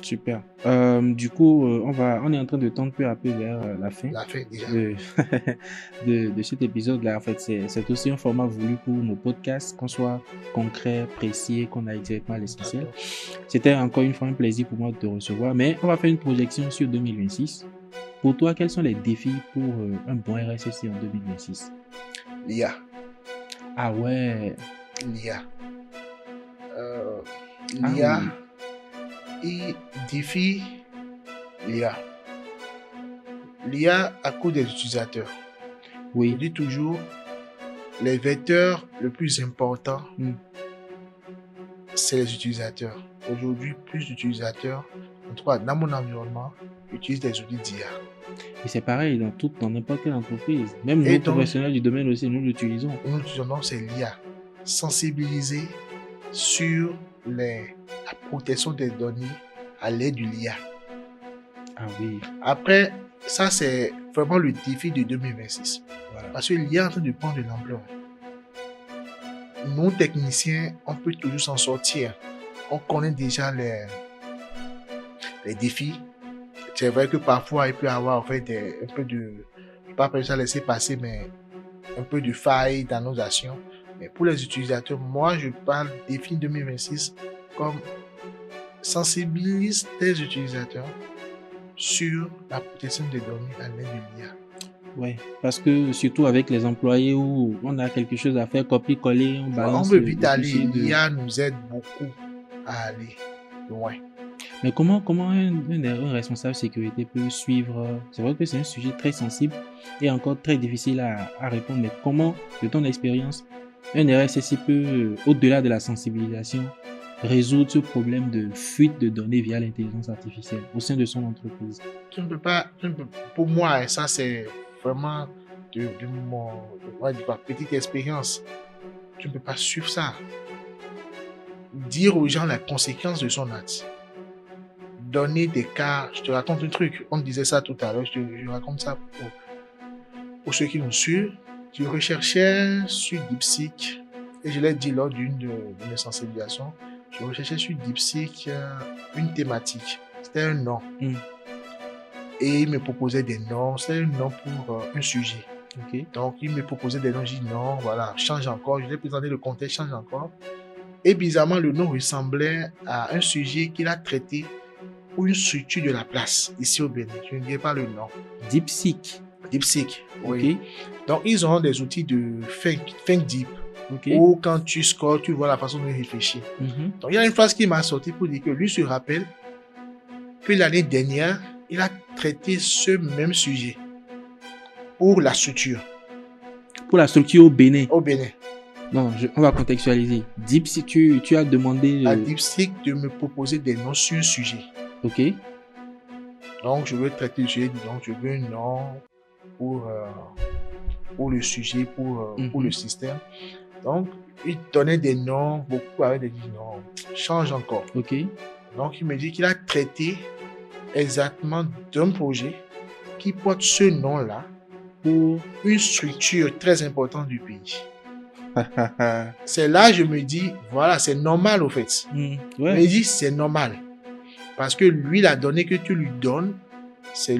Super. Du coup, on est en train de tendre peu à peu vers la fin. La fin, déjà. de cet épisode-là. En fait, c'est aussi un format voulu pour nos podcasts, qu'on soit concret, précis, qu'on aille directement à l'essentiel. C'était encore une fois un plaisir pour moi de te recevoir. Mais on va faire une projection sur 2026. Pour toi, quels sont les défis pour un bon RSSI en 2026? L'IA. Ah ouais. L'IA. L'IA. Et défi l'IA. L'IA à cause des utilisateurs. Oui. Je dis toujours, les vecteurs le plus important, c'est les utilisateurs. Aujourd'hui, plus d'utilisateurs, en tout cas dans mon environnement, utilisent des outils d'IA. Et c'est pareil dans n'importe quelle entreprise. Même nous, professionnels du domaine aussi, nous l'utilisons. Nous l'utilisons, c'est l'IA. Sensibiliser sur la protection des données à l'aide de l'IA. Ah oui. Après, ça c'est vraiment le défi de 2026. Voilà. Parce que l'IA est en train de prendre de l'ampleur. Nous, techniciens, on peut toujours s'en sortir. On connaît déjà les défis. C'est vrai que parfois, il peut y avoir en fait un peu de, je ne vais pas ça laisser passer, mais un peu de faille dans nos actions. Mais pour les utilisateurs, moi, je parle défi 2026 comme sensibilise les utilisateurs sur la protection des données à l'aide de l'IA. Ouais, parce que surtout avec les employés où on a quelque chose à faire, copier-coller, on balance. On veut vite aller. L'IA nous aide beaucoup à aller loin. Mais comment un responsable sécurité peut suivre? C'est vrai que c'est un sujet très sensible et encore très difficile à répondre, mais comment, de ton expérience, un RSSI peut, au-delà de la sensibilisation, résoudre ce problème de fuite de données via l'intelligence artificielle au sein de son entreprise? Pour moi, ça c'est vraiment de ma petite expérience. Tu ne peux pas suivre ça. Dire aux gens les conséquences de son acte. Donner des cas. Je te raconte un truc. On disait ça tout à l'heure. Je raconte ça pour ceux qui nous suivent. Je recherchais sur DeepSeek, et je l'ai dit lors d'une de mes sensibilisations, je recherchais sur DeepSeek une thématique. C'était un nom. Et il me proposait des noms. C'était un nom pour un sujet. Okay. Donc, il me proposait des noms. Je dis non, voilà, change encore. Je lui ai présenté le contexte, change encore. Et bizarrement, le nom ressemblait à un sujet qu'il a traité pour une structure de la place, ici au Bénin. Je ne dirai pas le nom. DeepSeek. DeepSeek, oui. Okay. Donc, ils ont des outils de Think Deep. Okay. Où quand tu scrolles, tu vois la façon de réfléchir. Donc, il y a une phrase qui m'a sorti pour dire que lui se rappelle que l'année dernière, il a traité ce même sujet pour la structure. Pour la structure au Bénin. Au Bénin. Non, on va contextualiser. DeepSeek, tu as demandé à DeepSeek de me proposer des noms sur un sujet. Ok. Donc, je veux traiter le sujet. Donc, je veux un nom pour le sujet, pour le système. Donc, il donnait des noms, beaucoup avec des noms. Change encore. Ok. Donc, il me dit qu'il a traité exactement d'un projet qui porte ce nom-là pour une structure très importante du pays. C'est là je me dis, voilà, c'est normal au fait. Ouais. Il me dit, c'est normal. Parce que lui, la donnée que tu lui donnes, c'est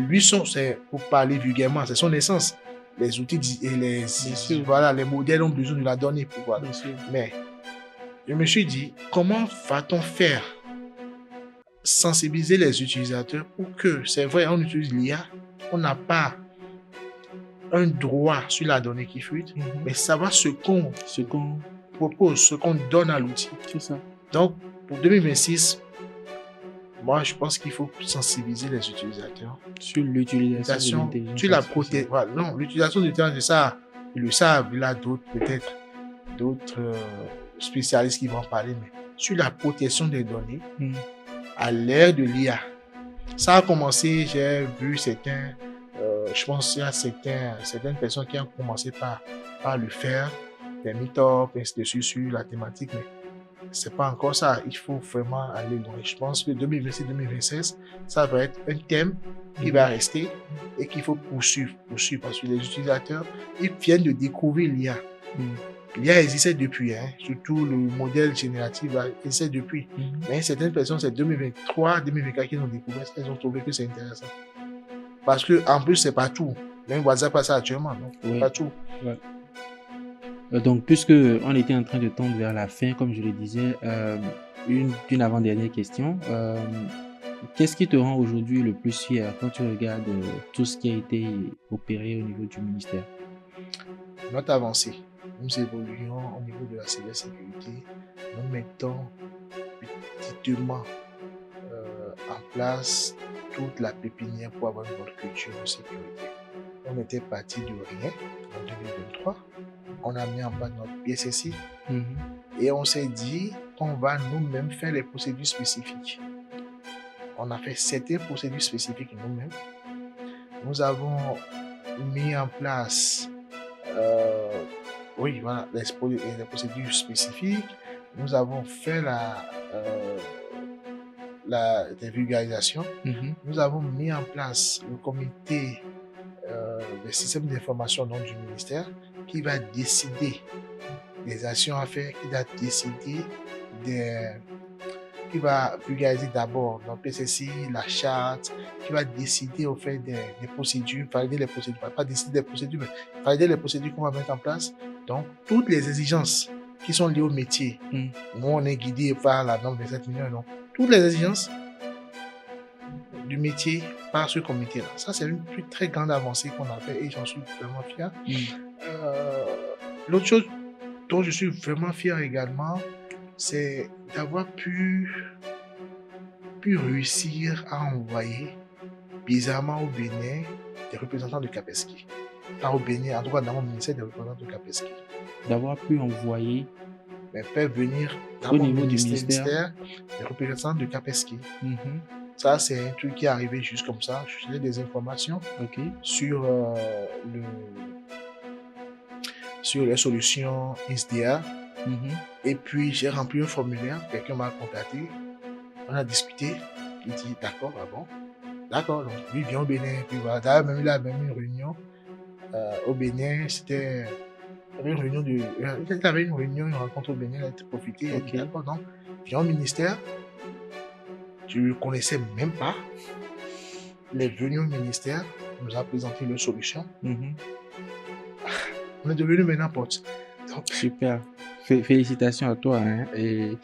pour parler vulgairement, c'est son essence. Les outils et les modèles ont besoin de la donnée pour voir. Mais je me suis dit, comment va-t-on faire sensibiliser les utilisateurs pour que, c'est vrai, on utilise l'IA, on n'a pas un droit sur la donnée qui fuite, mais savoir ce qu'on propose, ce qu'on donne à l'outil. C'est ça. Donc, pour 2026, moi, je pense qu'il faut sensibiliser les utilisateurs sur l'utilisation de l'intelligence artificielle. Voilà, non, l'utilisation de l'intelligence, ça, ils le savent. Il y a d'autres spécialistes qui vont en parler, mais sur la protection des données à l'ère de l'IA. Ça a commencé, j'ai vu certains, je pense qu'il y a certaines personnes qui ont commencé par le faire, des meet-ups, ainsi de suite sur la thématique, mais c'est pas encore ça. Il faut vraiment aller loin. Je pense que 2026-2026, ça va être un thème qui va rester et qu'il faut poursuivre parce que les utilisateurs, ils viennent de découvrir l'IA. L'IA existait depuis, surtout le modèle génératif existait depuis. Mais certaines personnes, c'est 2023, 2024 qu'ils ont découvert, elles ont trouvé que c'est intéressant. Parce que en plus, c'est pas tout. Même WhatsApp passe ça actuellement, donc c'est pas tout. Ouais. Donc, puisque on était en train de tendre vers la fin, comme je le disais, une avant-dernière question. Qu'est-ce qui te rend aujourd'hui le plus fier quand tu regardes tout ce qui a été opéré au niveau du ministère? Notre avancée. Nous évoluons au niveau de la cybersécurité. Nous mettons petitement en place toute la pépinière pour avoir une bonne culture de sécurité. On était parti de rien en 2023. On a mis en place notre PSSI et on s'est dit qu'on va nous-mêmes faire les procédures spécifiques. On a fait certaines procédures spécifiques nous-mêmes. Nous avons mis en place les procédures spécifiques. Nous avons fait la vulgarisation. Nous avons mis en place le comité des systèmes d'information du ministère qui va décider des actions à faire, qui va décider qui va vulgariser d'abord le PCCI, la charte, qui va décider au fait des procédures, valider les procédures, pas décider des procédures, mais valider les procédures qu'on va mettre en place. Donc, toutes les exigences qui sont liées au métier, nous, on est guidé par la norme des 7 millions, donc toutes les exigences du métier par ce comité-là. Ça, c'est une très grande avancée qu'on a fait et j'en suis vraiment fier. L'autre chose dont je suis vraiment fier également, c'est d'avoir pu réussir à envoyer bizarrement au Bénin des représentants de Capeski. Pas au Bénin, en tout cas dans mon ministère, des représentants de Capeski. D'avoir pu envoyer, mais faire venir dans au mon niveau ministère des représentants de Capeski. Ça, c'est un truc qui est arrivé juste comme ça. Je ai des informations sur les solutions ISDA. Et puis, j'ai rempli un formulaire. Quelqu'un m'a contacté. On a discuté. Il dit, d'accord, ah bon. D'accord, donc lui vient au Bénin. Puis voilà, d'ailleurs, même il a même une réunion au Bénin. C'était une réunion une rencontre au Bénin. Il a profité. Il a dit, d'accord, donc viens au ministère. Je ne le connaissais même pas. Il est venu au ministère, nous a présenté leur solution. On est devenu maintenant potes. Super. Félicitations à toi. Et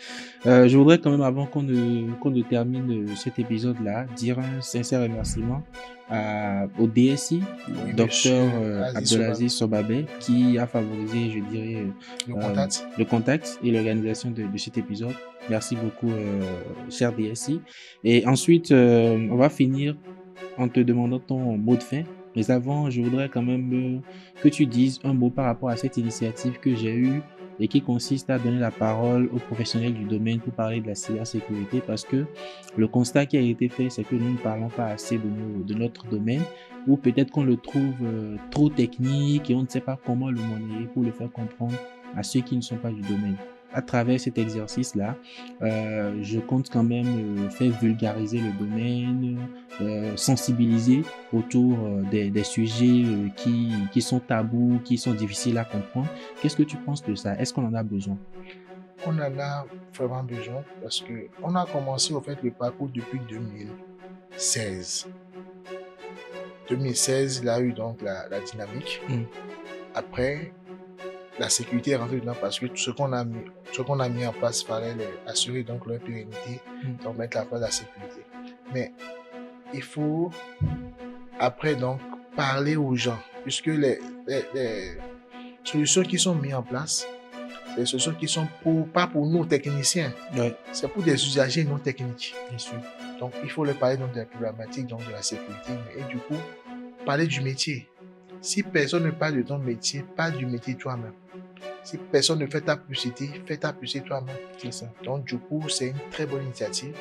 je voudrais quand même, avant qu'on ne termine cet épisode-là, dire un sincère remerciement au DSI, Dr Abdelaziz Sobabé, qui a favorisé, je dirais, le contact et l'organisation de cet épisode. Merci beaucoup, cher DSI. Et ensuite, on va finir en te demandant ton mot de fin. Mais avant, je voudrais quand même que tu dises un mot par rapport à cette initiative que j'ai eue et qui consiste à donner la parole aux professionnels du domaine pour parler de la cybersécurité, parce que le constat qui a été fait, c'est que nous ne parlons pas assez de notre domaine, ou peut-être qu'on le trouve trop technique et on ne sait pas comment le monnayer pour le faire comprendre à ceux qui ne sont pas du domaine. À travers cet exercice-là, je compte quand même faire vulgariser le domaine, sensibiliser autour des sujets qui sont tabous, qui sont difficiles à comprendre. Qu'est-ce que tu penses de ça? Est-ce qu'on en a besoin? On en a vraiment besoin parce qu'on a commencé au fait le parcours depuis 2016. 2016, il y a eu donc la dynamique. Après, la sécurité est rentrée dedans parce que tout ce qu'on a mis en place, il fallait assurer donc leur pérennité, donc mettre en place la sécurité. Mais il faut après donc parler aux gens, puisque les solutions qui sont mises en place, c'est des solutions qui sont pas pour nous techniciens, c'est pour des usagers non techniques. Bien sûr. Donc il faut leur parler donc de la problématique, donc de la sécurité, et du coup parler du métier. Si personne ne parle de ton métier, parle du métier toi-même. Si personne ne fait ta publicité, fais ta publicité toi-même. C'est ça. Donc, du coup, c'est une très bonne initiative.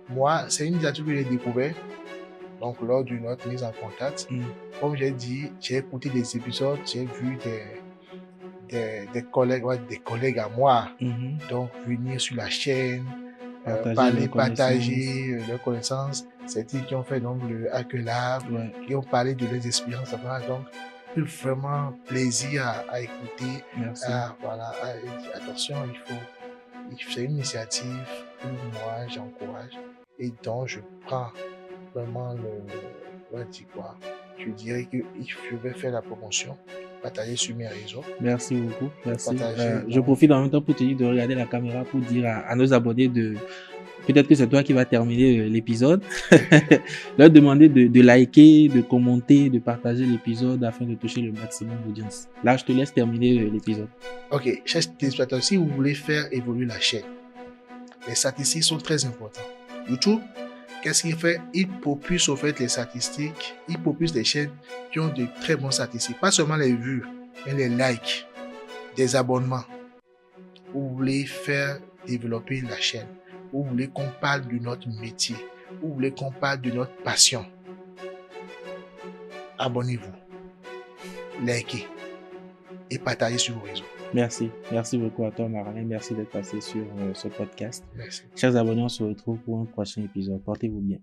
Moi, c'est une initiative que j'ai découverte donc, lors de notre mise en contact. Comme j'ai dit, j'ai écouté des épisodes, j'ai vu des collègues à moi donc venir sur la chaîne, partager leurs connaissances. C'est eux qui ont fait donc le Hacker Lab, qui ont parlé de leurs expériences. Donc, vraiment plaisir à écouter. Merci. Voilà, attention, c'est une initiative que moi j'encourage et dont je prends vraiment je dirais que je vais faire la promotion, partager sur mes réseaux. Merci beaucoup. Merci. Je profite en même temps pour te dire de regarder la caméra pour dire à nos abonnés de... Peut-être que c'est toi qui vas terminer l'épisode. Leur demander de liker, de commenter, de partager l'épisode afin de toucher le maximum d'audience. Là, je te laisse terminer l'épisode. Ok, chers téléspectateurs, si vous voulez faire évoluer la chaîne, les statistiques sont très importantes. YouTube, qu'est-ce qu'il fait? Il propulse au fait les statistiques, il propulse des chaînes qui ont de très bonnes statistiques. Pas seulement les vues, mais les likes, des abonnements. Vous voulez faire développer la chaîne. Vous voulez qu'on parle de notre métier, vous voulez qu'on parle de notre passion, abonnez-vous, likez et partagez sur vos réseaux. Merci. Merci beaucoup à toi, Marlène. Merci d'être passé sur ce podcast. Merci. Chers abonnés, on se retrouve pour un prochain épisode. Portez-vous bien.